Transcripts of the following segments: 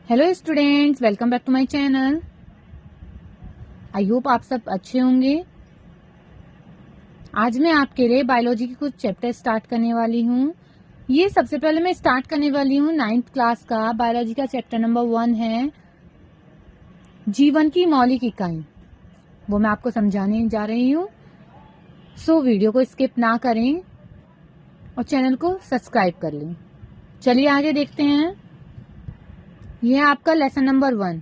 Hello students, welcome back to my channel. I hope आप सब अच्छे होंगे। आज मैं आपके लिए बायोलॉजी के कुछ चैप्टर स्टार्ट करने वाली हूँ। ये सबसे पहले मैं स्टार्ट करने वाली हूँ 9th क्लास का बायोलॉजी का चैप्टर नंबर 1 है जीवन की मौलिक इकाई। वो मैं आपको समझाने जा रही हूँ। सो वीडियो को स्किप ना करें और चैनल को सब्सक्राइब कर लें। चलिए आगे देखते हैं। यह है आपका लेसन नंबर 1।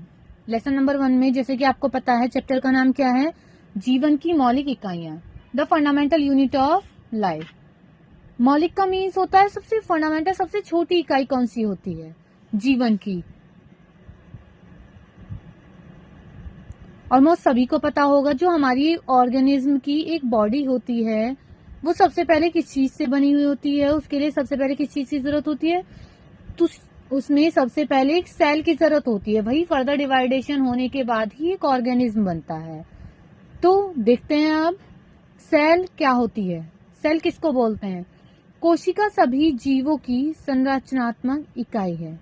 लेसन नंबर 1 में जैसे कि आपको पता है चैप्टर का नाम क्या है, जीवन की मौलिक इकाइयां, the fundamental unit of life. मौलिक का मीन्स होता है सबसे फंडामेंटल, सबसे छोटी इकाई कौन सी होती है जीवन की। ऑलमोस्ट सभी को पता होगा जो हमारी ऑर्गेनिज्म की एक बॉडी होती है वो सबसे पहले किस चीज से बनी हुई होती है। उसके लिए सबसे पहले किस चीज की जरूरत होती है, तो उसमें सबसे पहले एक सेल की जरूरत होती है। वही फर्दर डिवाइडेशन होने के बाद ही एक ऑर्गेनिज्म बनता है। तो देखते हैं अब सेल क्या होती है। सेल किसको बोलते हैं? कोशिका सभी जीवों की संरचनात्मक इकाई है।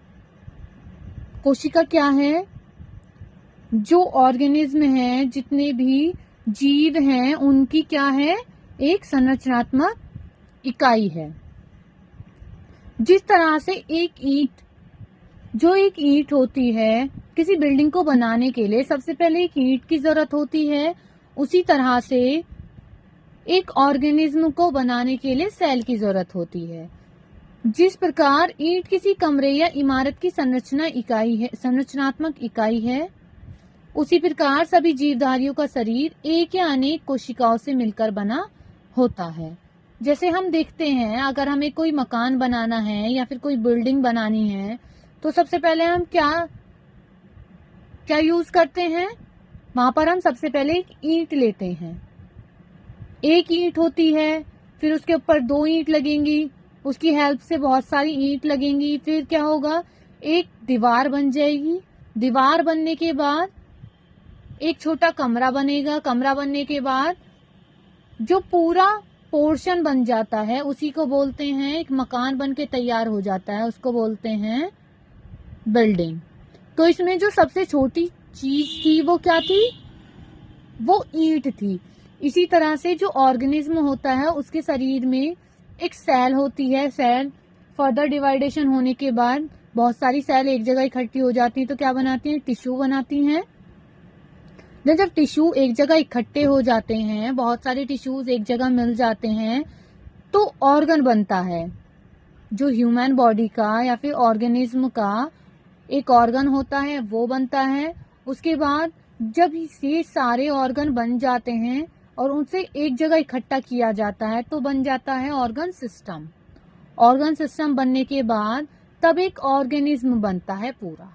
कोशिका क्या है? जो ऑर्गेनिज्म है, जितने भी जीव हैं, उनकी क्या है? एक संरचनात्मक इकाई है। जिस तरह से एक ईंट होती है, किसी बिल्डिंग को बनाने के लिए सबसे पहले एक ईंट की जरूरत होती है, उसी तरह से एक ऑर्गेनिज्म को बनाने के लिए सेल की जरूरत होती है। जिस प्रकार ईंट किसी कमरे या इमारत की संरचनात्मक इकाई है, उसी प्रकार सभी जीवधारियों का शरीर एक या अनेक कोशिकाओं से मिलकर बना होता है। जैसे हम देखते हैं, अगर हमें कोई मकान बनाना है या फिर कोई बिल्डिंग बनानी है तो सबसे पहले हम क्या यूज करते हैं? वहां पर हम सबसे पहले एक ईंट लेते हैं। एक ईंट होती है, फिर उसके ऊपर 2 ईंट लगेंगी, उसकी हेल्प से बहुत सारी ईंट लगेंगी, फिर क्या होगा? एक दीवार बन जाएगी। दीवार बनने के बाद एक छोटा कमरा बनेगा। कमरा बनने के बाद जो पूरा पोर्शन बन जाता है उसी को बोलते हैं, एक मकान बन के तैयार हो जाता है, उसको बोलते हैं बिल्डिंग। तो इसमें जो सबसे छोटी चीज थी वो क्या थी? वो ईंट थी। इसी तरह से जो ऑर्गेनिज्म होता है उसके शरीर में एक सेल होती है। सेल फर्दर डिवाइडेशन होने के बाद बहुत सारी सेल एक जगह इकट्ठी हो जाती है तो क्या बनाती हैं? टिश्यू बनाती हैं। जब टिश्यू एक जगह इकट्ठे हो जाते हैं, बहुत सारे टिश्यूज एक जगह मिल जाते हैं, तो ऑर्गन बनता है। जो ह्यूमन बॉडी का या फिर ऑर्गेनिज्म का एक ऑर्गन होता है वो बनता है। उसके बाद जब ये सारे ऑर्गन बन जाते हैं और उनसे एक जगह इकट्ठा किया जाता है तो बन जाता है ऑर्गन सिस्टम। ऑर्गन सिस्टम बनने के बाद तब एक ऑर्गेनिज्म बनता है पूरा।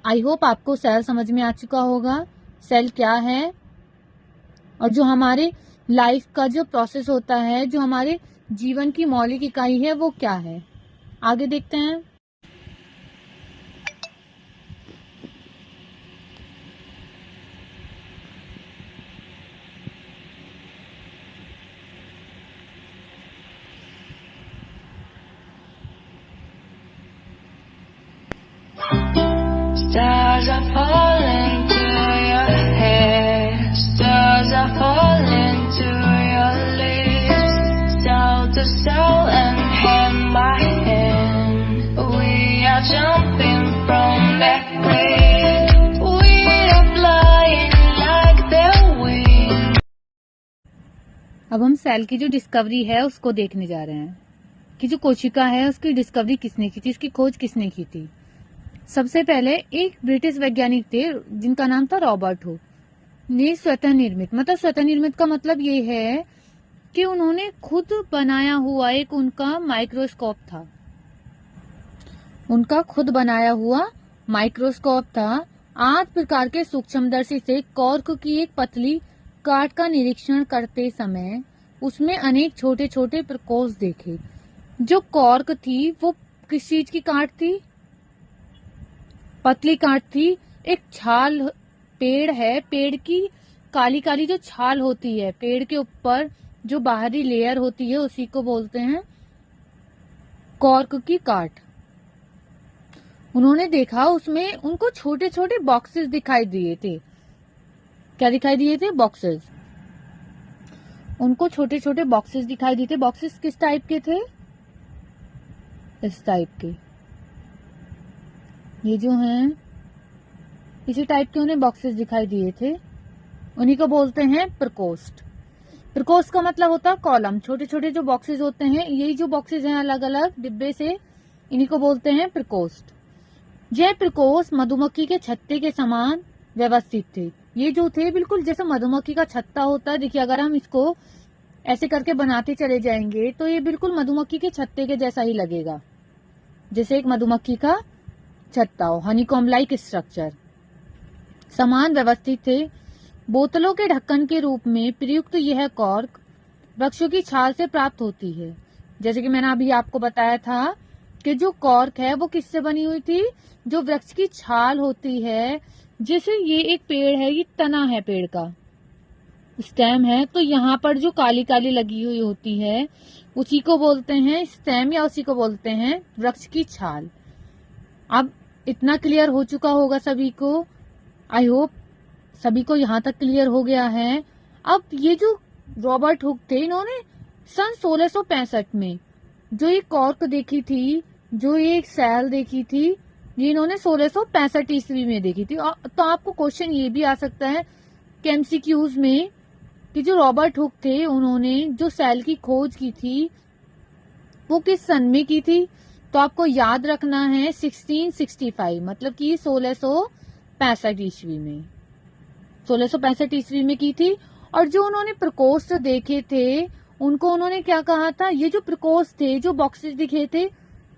आई होप आपको सेल समझ में आ चुका होगा, सेल क्या है और जो हमारे लाइफ का जो प्रोसेस होता है, जो हमारे जीवन की मौलिक इकाई है वो क्या है। आगे देखते हैं। Stars are falling to your hair, stars are falling to your lips, cell to cell and hand by hand, we are jumping from that cliff, we are flying like the wind। अब हम cell की जो discovery है उसको देखने जा रहे हैं कि जो कोशिका है उसकी डिस्कवरी किसने की थी, इसकी खोज किसने की थी। सबसे पहले एक ब्रिटिश वैज्ञानिक थे जिनका नाम था रॉबर्ट हुक ने स्वतः निर्मित का मतलब ये है कि उन्होंने खुद बनाया हुआ एक उनका माइक्रोस्कोप था। उनका खुद बनाया हुआ माइक्रोस्कोप था। 8 प्रकार के सूक्ष्मदर्शी से कॉर्क की एक पतली काट का निरीक्षण करते समय उसमें अनेक छोटे छोटे प्रकोष्ठ देखे। जो कॉर्क थी वो किस चीज की काट थी? पतली काट थी। एक छाल, पेड़ है, पेड़ की काली काली जो छाल होती है, पेड़ के ऊपर जो बाहरी लेयर होती है उसी को बोलते हैं कॉर्क की काट। उन्होंने देखा उसमें उनको छोटे छोटे बॉक्सेस दिखाई दिए थे। क्या दिखाई दिए थे? बॉक्सेस। उनको छोटे छोटे बॉक्सेस दिखाई दिए थे। बॉक्सेस किस टाइप के थे? इस टाइप के। ये जो हैं इसी टाइप के उन्हें बॉक्सेस दिखाई दिए थे। उन्हीं को बोलते हैं प्रकोष्ठ। प्रकोष्ठ का मतलब होता है कॉलम। छोटे छोटे जो बॉक्सेस होते हैं, यही जो बॉक्सेस हैं अलग अलग डिब्बे से, इन्हीं को बोलते हैं प्रकोष्ठ। यह प्रकोष्ठ मधुमक्खी के छत्ते के समान व्यवस्थित थे। ये जो थे बिल्कुल जैसे मधुमक्खी का छत्ता होता है। देखिए, अगर हम इसको ऐसे करके बनाते चले जाएंगे तो ये बिल्कुल मधुमक्खी के छत्ते के जैसा ही लगेगा, जैसे एक मधुमक्खी का छत्ता हो। Honeycomb like structure. समान व्यवस्थित थे। बोतलों के ढक्कन के रूप में प्रयुक्त यह कॉर्क वृक्षों की छाल से प्राप्त होती है। जैसे कि मैंने अभी आपको बताया था कि जो कॉर्क है वो किससे बनी हुई थी? जो वृक्ष की छाल होती है। जैसे ये एक पेड़ है, ये तना है, पेड़ का स्टेम है, तो यहाँ पर जो काली काली लगी हुई होती है उसी को बोलते हैं स्टेम, या उसी को बोलते हैं वृक्ष की छाल। अब इतना क्लियर हो चुका होगा सभी को। आई होप सभी को यहाँ तक क्लियर हो गया है। अब ये जो रॉबर्ट हुक थे, इन्होंने सन 1665 में जो ये कॉर्क देखी थी, जो ये सेल देखी थी, ये इन्होंने 1665 ईस्वी में देखी थी। तो आपको क्वेश्चन ये भी आ सकता है कि एमसीक्यूज में कि जो रॉबर्ट हुक थे उन्होंने जो सेल की खोज की थी वो किस सन में की थी? तो आपको याद रखना है 1665, मतलब कि 1665 ईस्वी में, 1665 ईस्वी में की थी। और जो उन्होंने प्रकोष्ठ देखे थे उनको उन्होंने क्या कहा था? ये जो प्रकोष्ठ थे, जो बॉक्सेस दिखे थे,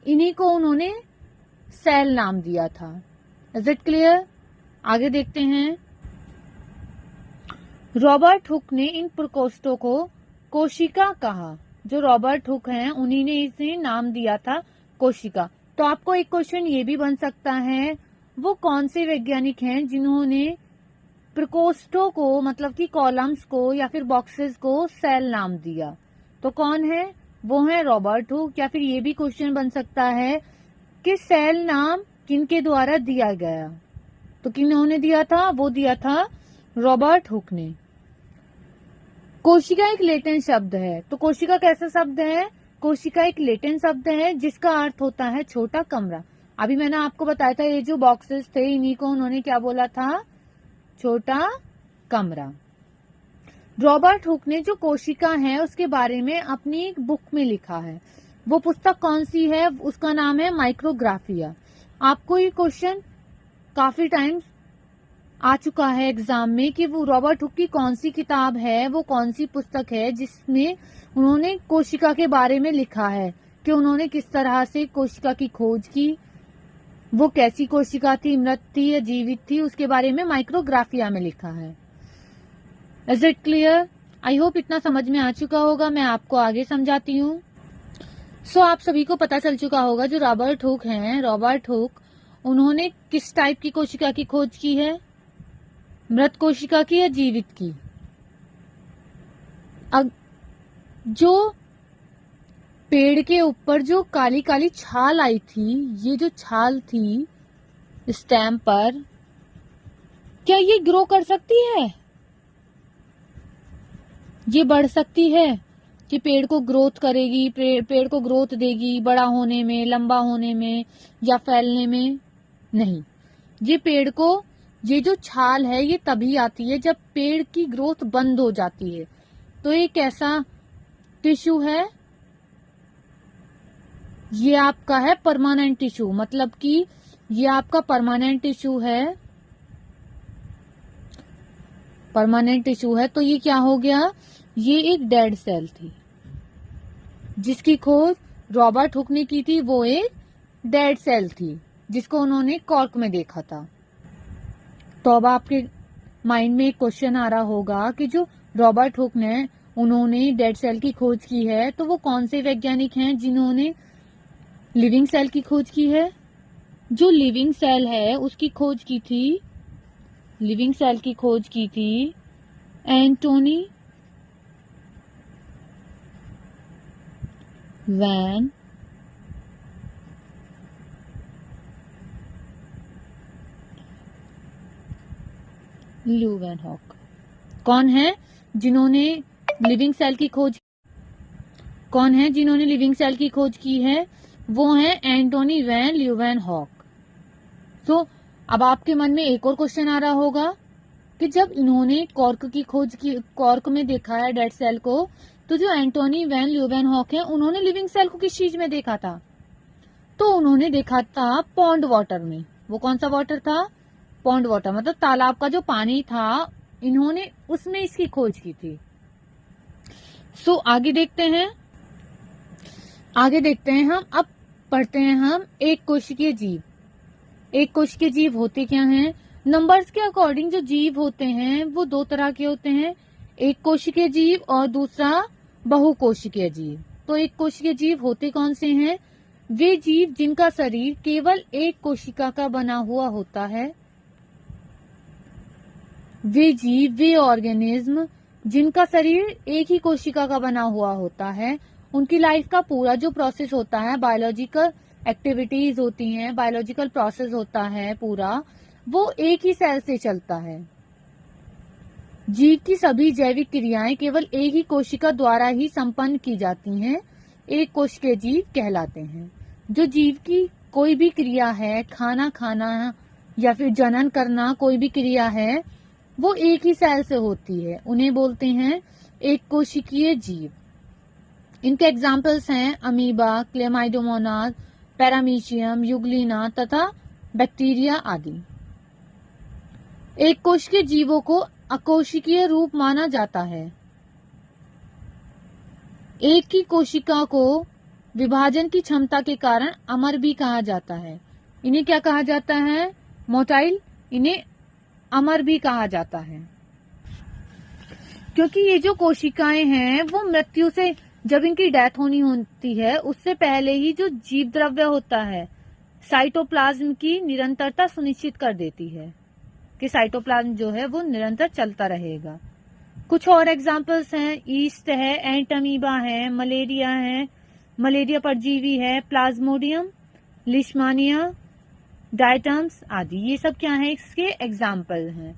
इन्हीं को उन्होंने सेल नाम दिया था। Is it clear? आगे देखते हैं। रॉबर्ट हुक ने इन प्रकोष्ठों को कोशिका कहा। जो रॉबर्ट हुक हैं उन्हीं ने इसे नाम दिया था कोशिका। तो आपको एक क्वेश्चन ये भी बन सकता है, वो कौन से वैज्ञानिक हैं जिन्होंने प्रकोष्ठों को, मतलब कि कॉलम्स को या फिर बॉक्सेस को सेल नाम दिया? तो कौन है? वो है रॉबर्ट हुक। या फिर ये भी क्वेश्चन बन सकता है कि सेल नाम किनके द्वारा दिया गया? तो किन्होंने दिया था? वो दिया था रॉबर्ट हुक ने। कोशिका एक लैटिन शब्द है। तो कोशिका कैसा शब्द है? कोशिका एक लैटिन शब्द है जिसका अर्थ होता है छोटा कमरा। अभी मैंने आपको बताया था ये जो बॉक्सेस थे इन्हीं को उन्होंने क्या बोला था? छोटा कमरा। रॉबर्ट हुक ने जो कोशिका है उसके बारे में अपनी एक बुक में लिखा है। वो पुस्तक कौन सी है? उसका नाम है माइक्रोग्राफिया। आपको ये क्वेश्चन काफी टाइम्स आ चुका है एग्जाम में कि वो रॉबर्ट हुक की कौन सी किताब है, वो कौन सी पुस्तक है जिसमें उन्होंने कोशिका के बारे में लिखा है कि उन्होंने किस तरह से कोशिका की खोज की, वो कैसी कोशिका थी, मृत थी या जीवित थी, उसके बारे में माइक्रोग्राफिया में लिखा है। Is it clear? I hope इतना समझ में आ चुका होगा। मैं आपको आगे समझाती हूँ। सो आप सभी को पता चल चुका होगा जो रॉबर्ट हुक हैं, रॉबर्ट हुक उन्होंने किस टाइप की कोशिका की खोज की है? मृत कोशिका की या जीवित की? जो पेड़ के ऊपर जो काली काली छाल आई थी, ये जो छाल थी स्टेम पर, क्या ये ग्रो कर सकती है? ये बढ़ सकती है कि पेड़ को ग्रोथ करेगी, पेड़ को ग्रोथ देगी बड़ा होने में, लंबा होने में या फैलने में? नहीं। ये पेड़ को, ये जो छाल है ये तभी आती है जब पेड़ की ग्रोथ बंद हो जाती है। तो ये कैसा टिश्यू है? ये आपका है परमानेंट टिश्यू, मतलब कि ये आपका परमानेंट टिश्यू है। परमानेंट टिश्यू है तो ये क्या हो गया? ये एक डेड सेल थी जिसकी खोज रॉबर्ट हुक ने की थी। वो एक डेड सेल थी जिसको उन्होंने कॉर्क में देखा था। तो अब आपके माइंड में एक क्वेश्चन आ रहा होगा कि जो रॉबर्ट हुक ने उन्होंने डेड सेल की खोज की है, तो वो कौन से वैज्ञानिक हैं जिन्होंने लिविंग सेल की खोज की है? जो लिविंग सेल है उसकी खोज की थी, लिविंग सेल की खोज की थी एंटोनी वैन ल्यूवेनहॉक। कौन है जिन्होंने लिविंग सेल की खोज की है? वो है एंटोनी वैन ल्यूवेनहॉक। तो अब आपके मन में एक और क्वेश्चन आ रहा होगा कि जब इन्होंने कॉर्क की खोज की, कॉर्क में देखा है डेड सेल को, तो जो एंटोनी वैन ल्यूवेनहॉक है उन्होंने लिविंग सेल को किस चीज में देखा था? तो उन्होंने देखा था पॉन्ड वाटर में। वो कौन सा वाटर था? पॉन्ड वाटर, मतलब तालाब का जो पानी था, इन्होंने उसमें इसकी खोज की थी। सो आगे देखते हैं हम। अब पढ़ते हैं हम एक कोशिकीय जीव। एक कोशिकीय जीव होते क्या हैं? नंबर्स के अकॉर्डिंग जो जीव होते हैं वो दो तरह के होते हैं, एक कोशिकीय जीव और दूसरा बहुकोशिकीय जीव। तो एक कोशिकीय जीव होते कौन से हैं? वे जीव जिनका शरीर केवल एक कोशिका का बना हुआ होता है। वे ऑर्गेनिज्म जिनका शरीर एक ही कोशिका का बना हुआ होता है, उनकी लाइफ का पूरा जो प्रोसेस होता है, बायोलॉजिकल एक्टिविटीज होती हैं, बायोलॉजिकल प्रोसेस होता है पूरा, वो एक ही सेल से चलता है। जीव की सभी जैविक क्रियाएं केवल एक ही कोशिका द्वारा ही संपन्न की जाती हैं, एक कोशिकीय जीव कहलाते हैं। जो जीव की कोई भी क्रिया है, खाना खाना या फिर जनन करना, कोई भी क्रिया है, वो एक ही सेल से होती है, उन्हें बोलते हैं एक कोशिकीय जीव। इनके एग्जाम्पल्स हैं अमीबा, क्लेमाइडोमोनास, पैरामीशियम, यूग्लिना तथा बैक्टीरिया आदि। एक कोशिकीय जीवों को अकोशिकीय रूप माना जाता है। एक ही कोशिका को विभाजन की क्षमता के कारण अमर भी कहा जाता है। इन्हें क्या कहा जाता है? मोटाइल। इन्हें अमर भी कहा जाता है, क्योंकि ये जो कोशिकाएं हैं वो मृत्यु से, जब इनकी डेथ होनी होती है उससे पहले ही जो जीव द्रव्य होता है, साइटोप्लाज्म की निरंतरता सुनिश्चित कर देती है कि साइटोप्लाज्म जो है वो निरंतर चलता रहेगा। कुछ और एग्जांपल्स हैं, ईस्ट है, एंटमीबा है, मलेरिया परजीवी है, प्लाज्मोडियम, लिशमानिया, डायटम्स आदि। ये सब क्या है? इसके एग्जाम्पल हैं।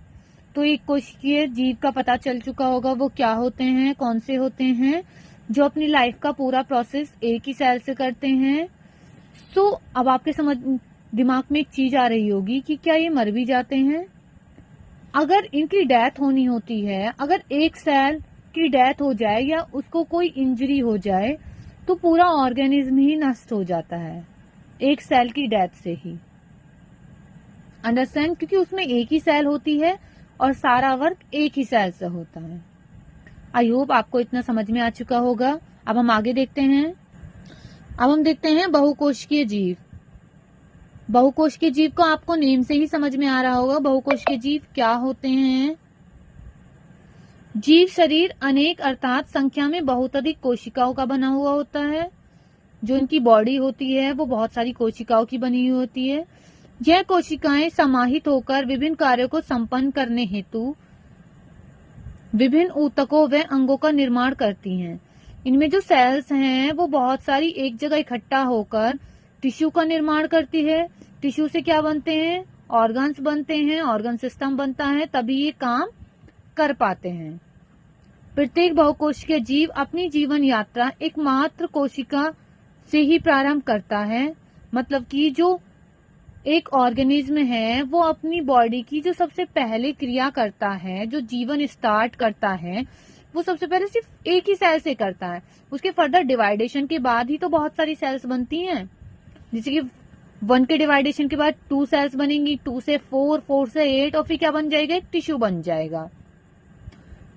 तो एक कोशिकीय जीव का पता चल चुका होगा वो क्या होते हैं, कौन से होते हैं, जो अपनी लाइफ का पूरा प्रोसेस एक ही सेल से करते हैं। सो अब आपके दिमाग में एक चीज आ रही होगी कि क्या ये मर भी जाते हैं? अगर इनकी डेथ होनी होती है, अगर एक सेल की डेथ हो जाए या उसको कोई इंजरी हो जाए, तो पूरा ऑर्गेनिज्म ही नष्ट हो जाता है एक सेल की डेथ से ही। अंडरस्टैंड? क्योंकि उसमें एक ही सेल होती है और सारा वर्क एक ही सेल से होता है। आई होप आपको इतना समझ में आ चुका होगा। अब हम आगे देखते हैं। अब हम देखते हैं बहुकोशिकीय जीव। बहुकोशिकीय जीव को आपको नेम से ही समझ में आ रहा होगा बहुकोशिकीय जीव क्या होते हैं। जीव शरीर अनेक अर्थात संख्या में बहुत अधिक कोशिकाओं का बना हुआ होता है। जो इनकी बॉडी होती है वो बहुत सारी कोशिकाओं की बनी हुई होती है। यह कोशिकाएं समाहित होकर विभिन्न कार्यों को संपन्न करने हेतु विभिन्न ऊतकों व अंगों का निर्माण करती हैं। इनमें जो सेल्स हैं वो बहुत सारी एक जगह इकट्ठा होकर टिश्यू का निर्माण करती है। टिश्यू से क्या बनते हैं? ऑर्गन्स बनते हैं, ऑर्गन सिस्टम बनता है, तभी ये काम कर पाते हैं। प्रत्येक बहुकोशिकीय जीव अपनी जीवन यात्रा एकमात्र कोशिका से ही प्रारंभ करता है। मतलब कि जो एक ऑर्गेनिज्म है वो अपनी बॉडी की जो सबसे पहले क्रिया करता है, जो जीवन स्टार्ट करता है, वो सबसे पहले सिर्फ एक ही सेल से करता है। उसके फर्दर डिवाइडेशन के बाद ही तो बहुत सारी सेल्स बनती हैं। जैसे कि 1 के डिवाइडेशन के बाद 2 सेल्स बनेंगी, 2 से 4, 4 से 8 और फिर क्या बन जाएगा? एक टिश्यू बन जाएगा।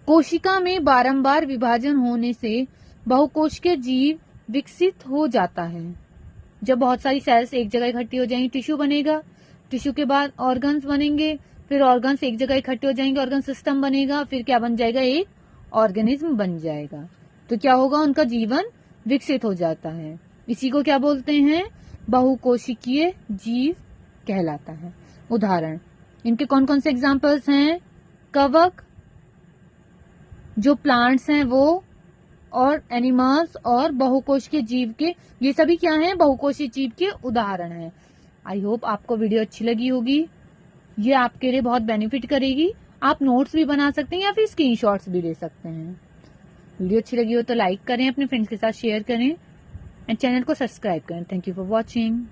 कोशिका में बारंबार विभाजन होने से बहुकोशिकीय जीव विकसित हो जाता है। जब बहुत सारी सेल्स एक जगह इकट्ठी हो जाएंगी, टिश्यू बनेगा, टिश्यू के बाद ऑर्गन्स बनेंगे, फिर ऑर्गन्स एक जगह इकट्ठे हो जाएंगे, ऑर्गन सिस्टम बनेगा, फिर क्या बन जाएगा? एक ऑर्गेनिज्म बन जाएगा। तो क्या होगा? उनका जीवन विकसित हो जाता है। इसी को क्या बोलते हैं? बहुकोशिकीय जीव कहलाता है। उदाहरण इनके कौन कौन से एग्जाम्पल्स हैं? कवक, जो प्लांट्स हैं वो, और एनिमल्स, और बहुकोशिकीय जीव के, ये सभी क्या हैं? बहुकोशिकीय जीव के उदाहरण हैं। आई होप आपको वीडियो अच्छी लगी होगी, ये आपके लिए बहुत बेनिफिट करेगी। आप नोट्स भी बना सकते हैं या फिर स्क्रीनशॉट्स भी ले सकते हैं। वीडियो अच्छी लगी हो तो लाइक करें, अपने फ्रेंड्स के साथ शेयर करें एंड चैनल को सब्सक्राइब करें। Thank you for watching.